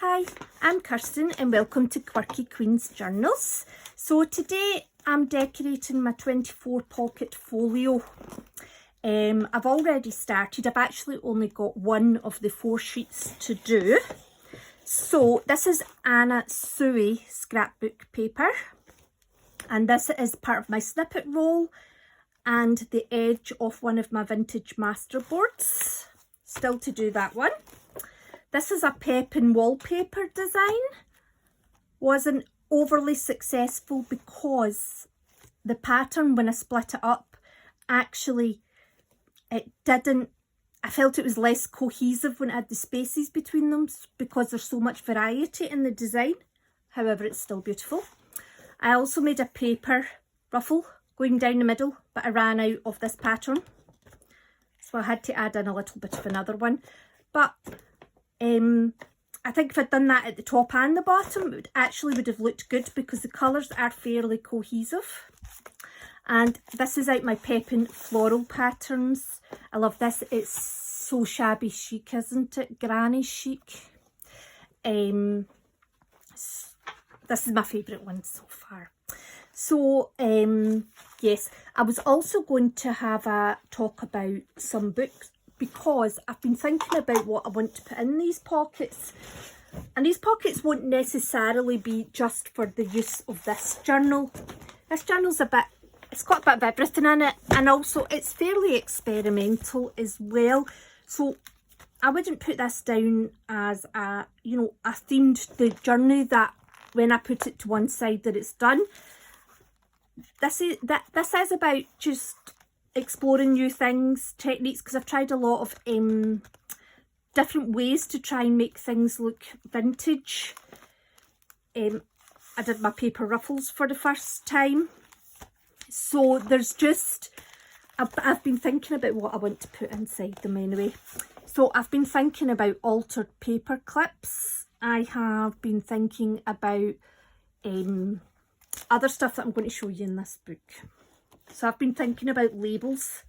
Hi, I'm Kirsten and welcome to Quirky Queen's Journals. So today I'm decorating my 24 pocket folio. I've already started. I've actually only got one of the 4 sheets to do. So this is Anna Sui scrapbook paper, and this is part of my snippet roll and the edge of one of my vintage masterboards. Still to do that one. This is a Pepin wallpaper design. Wasn't overly successful because the pattern, when I split it up, actually I felt it was less cohesive when I had the spaces between them because there's so much variety in the design. However, it's still beautiful. I also made a paper ruffle going down the middle, but I ran out of this pattern, so I had to add in a little bit of another one. But I think if I'd done that at the top and the bottom, it would have looked good because the colours are fairly cohesive. And this is out my Pepin floral patterns. I love this. It's so shabby chic, isn't it? Granny chic. This is my favourite one so far. So yes, I was also going to have a talk about some books, because I've been thinking about what I want to put in these pockets. And these pockets won't necessarily be just for the use of this journal. This journal's it's got a bit of everything in it, and also it's fairly experimental as well. So I wouldn't put this down as a themed journey that when I put it to one side that it's done. This is about just exploring new things, techniques, because I've tried a lot of different ways to try and make things look vintage. I did my paper ruffles for the first time. So there's just, I've been thinking about what I want to put inside them anyway. So I've been thinking about altered paper clips. I have been thinking about other stuff that I'm going to show you in this book. So I've been thinking about labels.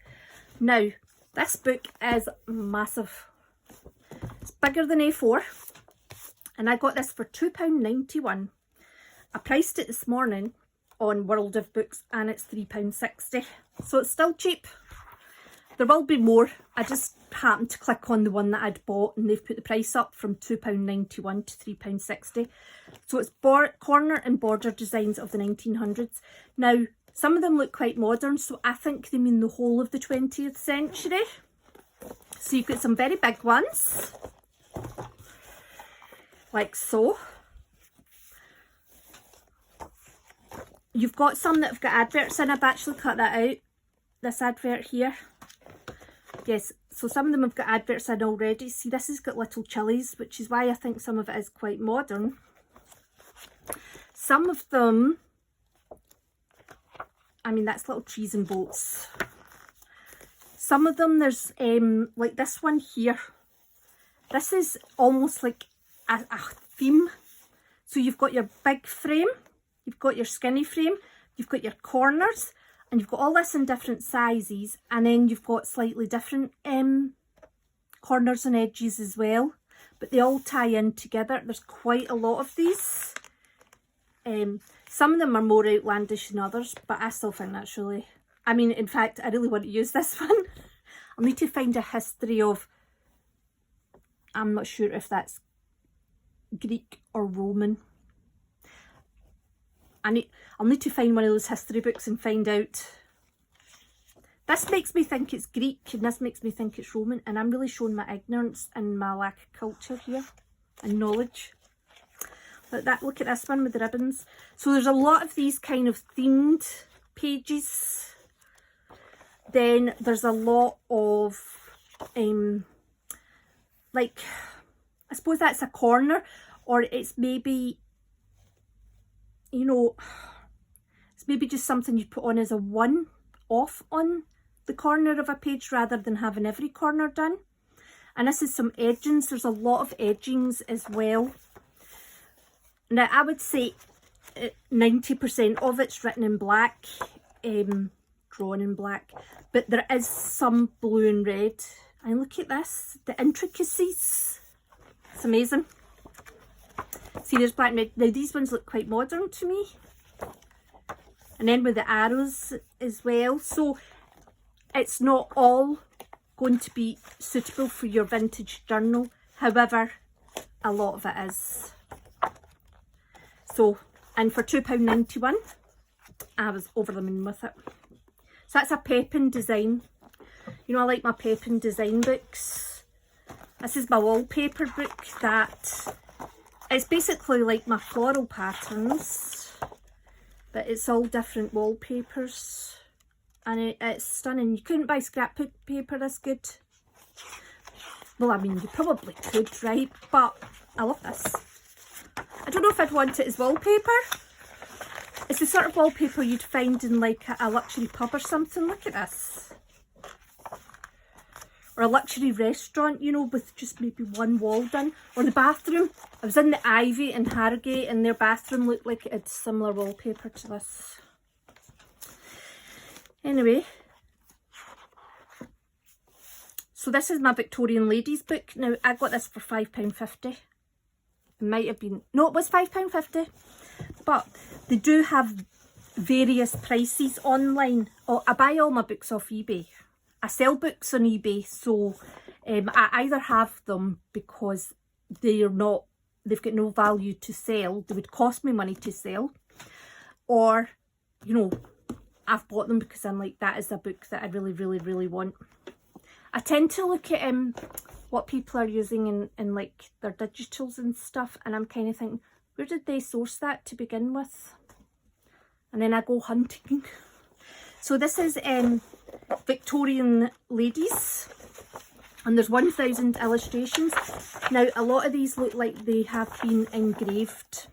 Now, this book is massive. It's bigger than A4. And I got this for £2.91. I priced it this morning on World of Books and it's £3.60. So it's still cheap. There will be more. I just happened to click on the one that I'd bought and they've put the price up from £2.91 to £3.60. So it's corner and border designs of the 1900s. Now, some of them look quite modern, so I think they mean the whole of the 20th century. So you've got some very big ones, like so. You've got some that have got adverts in. I've actually cut that out, this advert here. Yes, so some of them have got adverts in already. See, this has got little chilies, which is why I think some of it is quite modern. Some of them, I mean, that's little trees and boats. Some of them, there's like this one here. This is almost like a theme. So you've got your big frame, you've got your skinny frame, you've got your corners, and you've got all this in different sizes, and then you've got slightly different corners and edges as well, but they all tie in together. There's quite a lot of these. Some of them are more outlandish than others, but I still think that's really, I mean, in fact, I really want to use this one. I'll need to find a history of, I'm not sure if that's Greek or Roman. I'll need to find one of those history books and find out. This makes me think it's Greek and this makes me think it's Roman, and I'm really showing my ignorance and my lack of culture here and knowledge. Like that, look at this one with the ribbons. So there's a lot of these kind of themed pages. Then there's a lot of like, I suppose that's a corner, or it's maybe, you know, it's maybe just something you put on as a one-off on the corner of a page rather than having every corner done. And this is some edgings. There's a lot of edgings as well. Now, I would say 90% of it's written in black, drawn in black, but there is some blue and red. And look at this, the intricacies. It's amazing. See, there's black and red. Now these ones look quite modern to me. And then with the arrows as well. So it's not all going to be suitable for your vintage journal. However, a lot of it is. So, and for £2.91, I was over the moon with it. So that's a Pepin design. You know, I like my Pepin design books. This is my wallpaper book that it's basically like my floral patterns, but it's all different wallpapers. And it's stunning. You couldn't buy scrap paper this good. Well, I mean, you probably could, right? But I love this. I don't know if I'd want it as wallpaper. It's the sort of wallpaper you'd find in like a luxury pub or something. Look at this. Or a luxury restaurant, you know, with just maybe one wall done. Or the bathroom. I was in the Ivy in Harrogate and their bathroom looked like it had similar wallpaper to this. Anyway. So this is my Victorian Ladies book. Now, I got this for £5.50. It might have been... No, it was £5.50. But they do have various prices online. Oh, I buy all my books off eBay. I sell books on eBay, so I either have them because they've got no value to sell. They would cost me money to sell. Or, you know, I've bought them because I'm like, that is a book that I really, really, really want. I tend to look at what people are using in like their digitals and stuff, and I'm kind of thinking, where did they source that to begin with? And then I go hunting. So this is Victorian Ladies, and there's 1,000 illustrations. Now, a lot of these look like they have been engraved.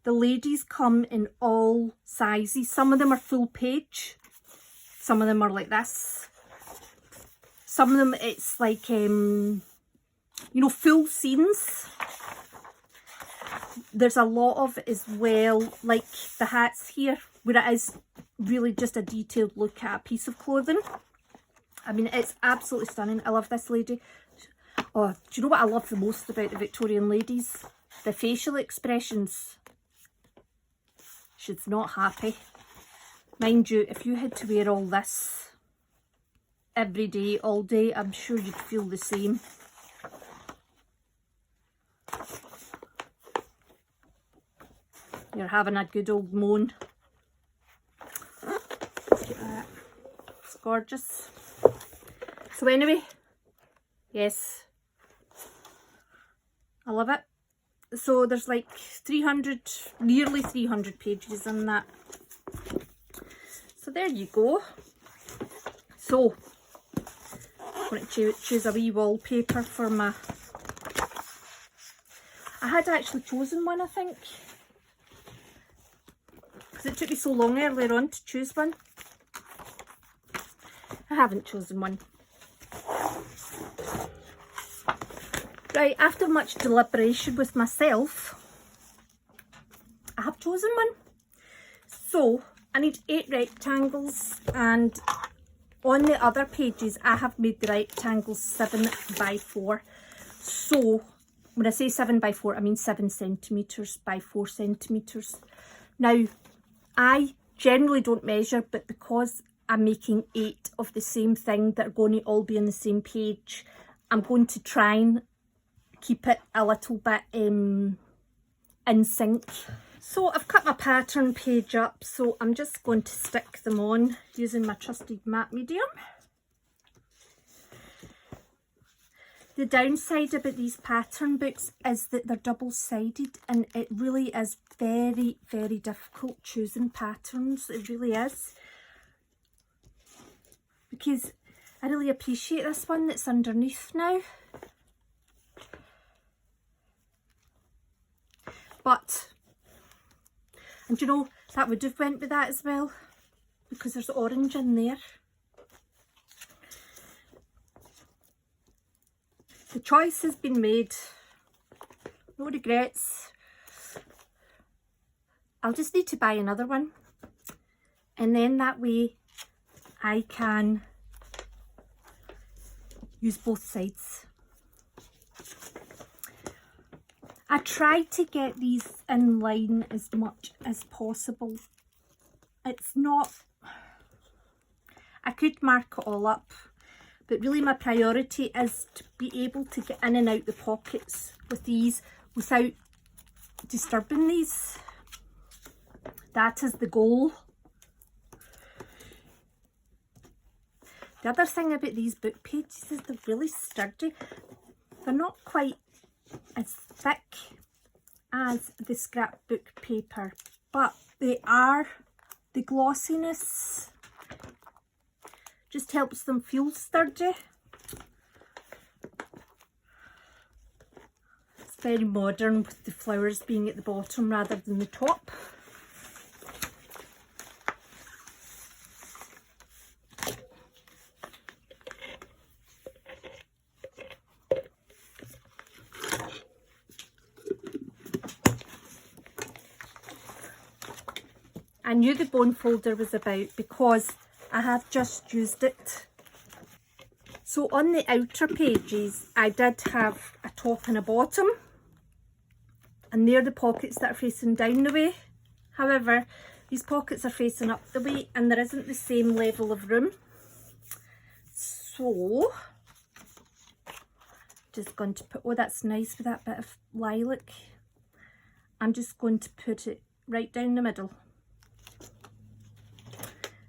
The ladies come in all sizes. Some of them are full page. Some of them are like this. Some of them, it's like, you know, full scenes. There's a lot of as well, like the hats here, where it is really just a detailed look at a piece of clothing. I mean, it's absolutely stunning. I love this lady. Oh, do you know what I love the most about the Victorian Ladies? The facial expressions. She's not happy. Mind you, if you had to wear all this every day, all day, I'm sure you'd feel the same. You're having a good old moan. Look at that. It's gorgeous. So anyway, yes, I love it. So there's like 300, nearly 300 pages in that. So there you go. So I'm going to choose a wee wallpaper for my... I had actually chosen one, I think. Because it took me so long earlier on to choose one. I haven't chosen one. Right, after much deliberation with myself, I have chosen one. So I need 8 rectangles, and on the other pages I have made the rectangles 7 by 4. So when I say 7 by 4, I mean 7 centimetres by 4 centimetres. Now, I generally don't measure, but because I'm making 8 of the same thing that are going to all be on the same page, I'm going to try and keep it a little bit in sync. So I've cut my pattern page up, so I'm just going to stick them on using my trusted matte medium. The downside about these pattern books is that they're double-sided, and it really is very, very difficult choosing patterns. It really is. Because I really appreciate this one that's underneath now. But, and you know, that would have went with that as well, because there's orange in there. The choice has been made. No regrets. I'll just need to buy another one. And then that way I can use both sides. I tried to get these in line as much as possible. It's not, I could mark it all up, but really my priority is to be able to get in and out the pockets with these without disturbing these. That is the goal. The other thing about these book pages is they're really sturdy. They're not quite as thick as the scrapbook paper, but they are, the glossiness just helps them feel sturdy. It's very modern with the flowers being at the bottom rather than the top. I knew the bone folder was about because I have just used it. So on the outer pages I did have a top and a bottom, and they're the pockets that are facing down the way. However, these pockets are facing up the way and there isn't the same level of room. So just going to put, oh that's nice with that bit of lilac. I'm just going to put it right down the middle.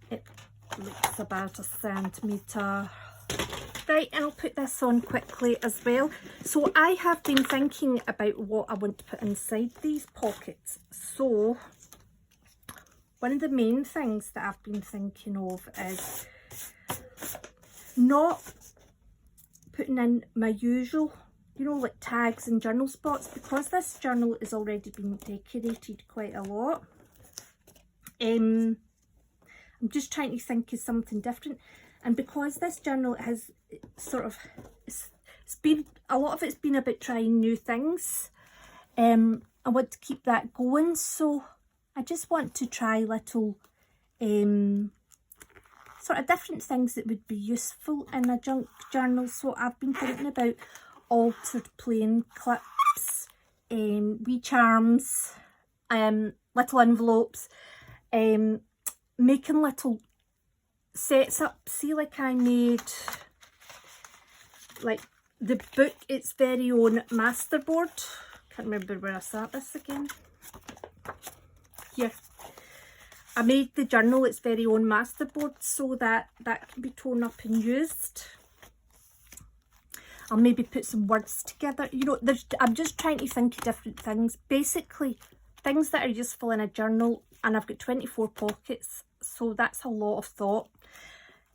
It looks about a centimetre. Right, and I'll put this on quickly as well. So I have been thinking about what I want to put inside these pockets. So one of the main things that I've been thinking of is not putting in my usual, you know, like tags and journal spots, because this journal has already been decorated quite a lot. I'm just trying to think of something different, and because this journal has sort of, it's been, a lot of it's been about trying new things, I want to keep that going, so I just want to try little sort of different things that would be useful in a junk journal. So I've been thinking about altered plain clips, wee charms, little envelopes, making little sets up. See, like I made like the book its very own masterboard. Can't remember where I sat this again. Here. I made the journal its very own masterboard so that that can be torn up and used. I'll maybe put some words together. You know, I'm just trying to think of different things. Basically, things that are useful in a journal, and I've got 24 pockets, so that's a lot of thought.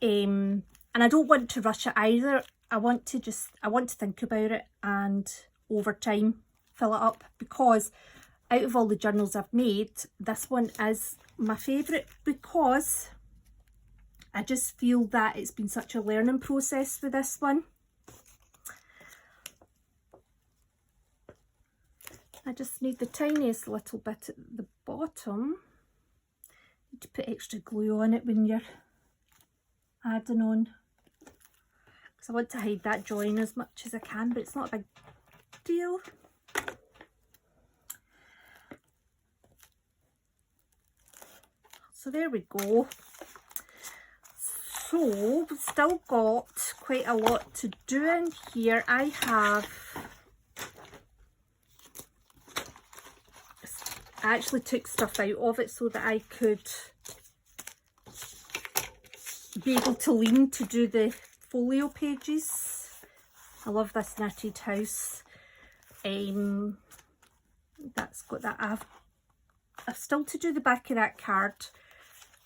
And I don't want to rush it either. I want to think about it and over time fill it up, because out of all the journals I've made, this one is my favourite, because I just feel that it's been such a learning process with this one. I just need the tiniest little bit at the bottom. You need to put extra glue on it when you're adding on, because I want to hide that join as much as I can, but it's not a big deal. So there we go. So we've still got quite a lot to do in here. I actually took stuff out of it so that I could be able to lean to do the folio pages. I love this knitted house. That's got that. I've still to do the back of that card.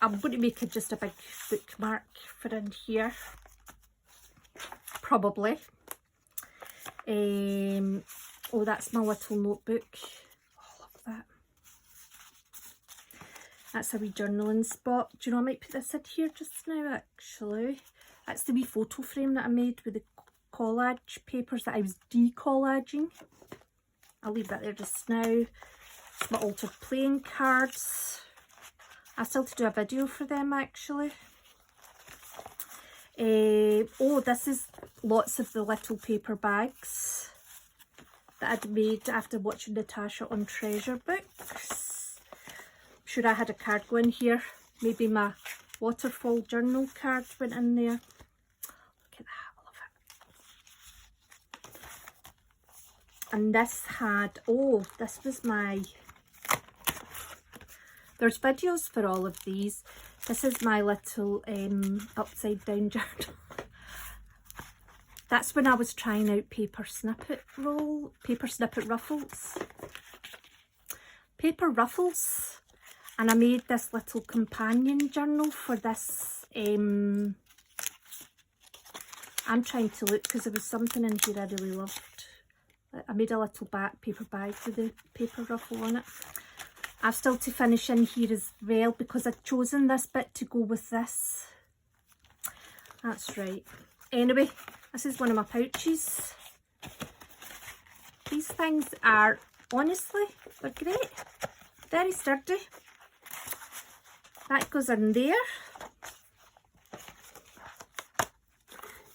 I'm going to make it just a big bookmark for in here, probably. Oh, that's my little notebook. Oh, love that. That's a wee journaling spot. Do you know, I might put this in here just now, actually. That's the wee photo frame that I made with the collage papers that I was decollaging. I'll leave that there just now. It's my altered plain cards. I still have to do a video for them, actually. Oh, this is lots of the little paper bags. that I'd made after watching Natasha on treasure books. I'm sure I had a card going here. Maybe my waterfall journal card went in there. Look at that, I love it. And this had, oh, this was my, there's videos for all of these. This is my little upside down journal. That's when I was trying out paper snippet ruffles. Paper ruffles. And I made this little companion journal for this. I'm trying to look because there was something in here I really loved. I made a little paper bag with the paper ruffle on it. I've still to finish in here as well because I've chosen this bit to go with this. That's right. Anyway, this is one of my pouches. These things are, honestly, they're great. Very sturdy. That goes in there.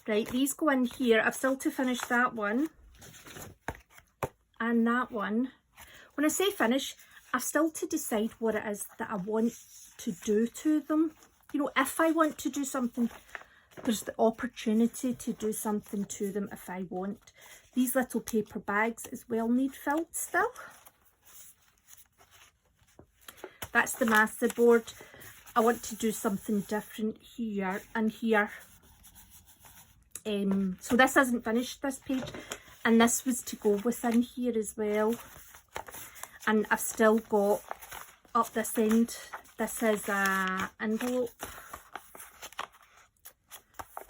Right, these go in here. I've still to finish that one. And that one. When I say finish, I've still to decide what it is that I want to do to them. You know, if I want to do something, there's the opportunity to do something to them if I want. These little paper bags as well need filled still. That's the masterboard. I want to do something different here and here. So this hasn't finished, this page, and this was to go within here as well. And I've still got up this end, this is an envelope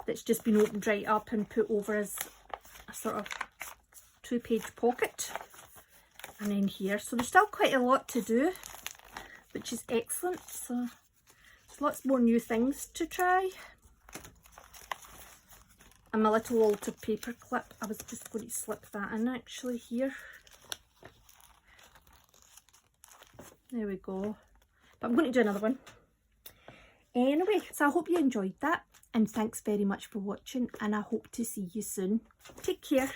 that's just been opened right up and put over as a sort of 2-page pocket. And then here, so there's still quite a lot to do, which is excellent. So there's lots more new things to try. And my little altered paper clip, I was just going to slip that in actually here. There we go. But I'm going to do another one. Anyway, so I hope you enjoyed that. And thanks very much for watching. And I hope to see you soon. Take care.